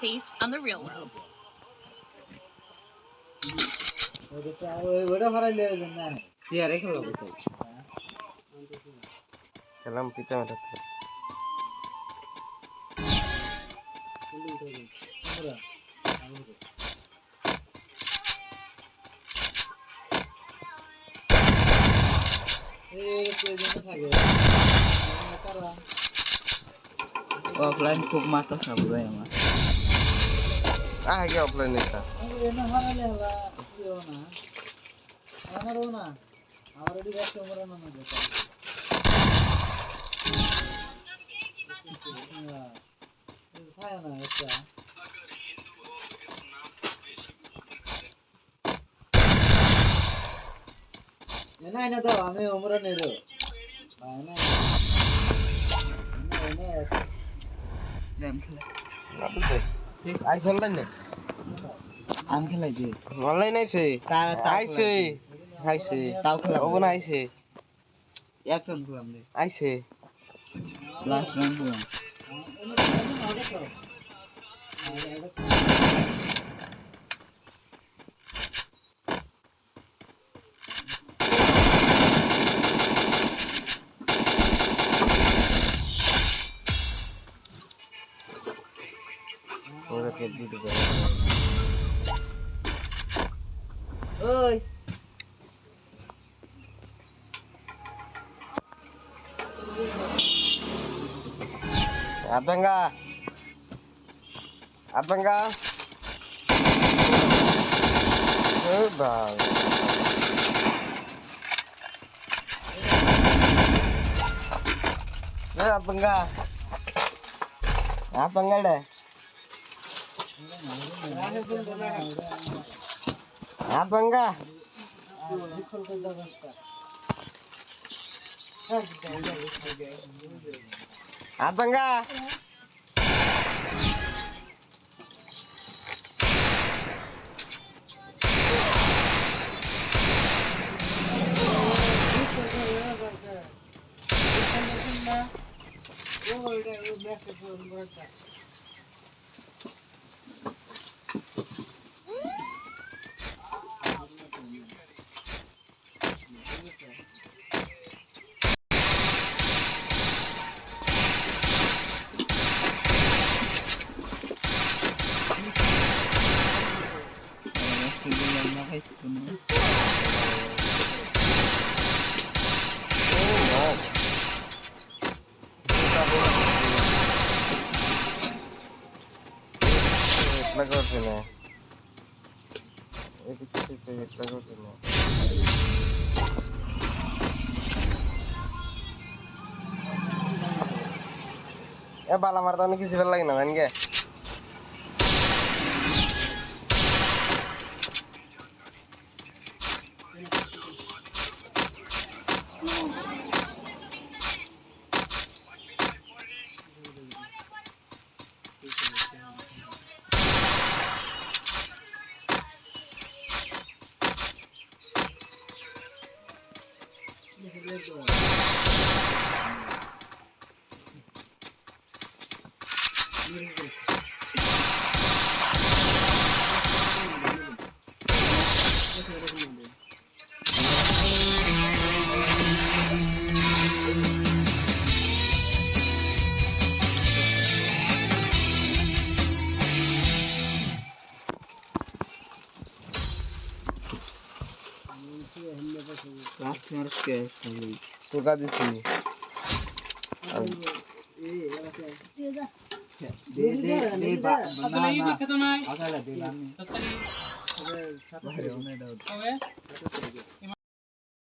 based on the real world. খেলাম পিতা মাথা অফলাইন খুব মাথা চাপ যায় আমার আগে অফলাইন এটা না দাও আমি ওমরা নেই রে গেম খেলা আইসল না আম খেলাই যে অনলাইন আইছে আইছে আইছে তাও খেলা ওবন আইছে একজন খেলাম রে আইছে লাস্ট রাউন্ড খেলাম ওরা কে দিতে ওই আতঙ্গা আতঙ্গা এ ভাই এ আতঙ্গা আতঙ্গা রে আতঙ্গা আতঙ্গা এটলা করছে না এটলা করছে না এ বালা মারতে অনেক কিছু ভালো লাগে না জানগে তোকা দিচ্ছি দে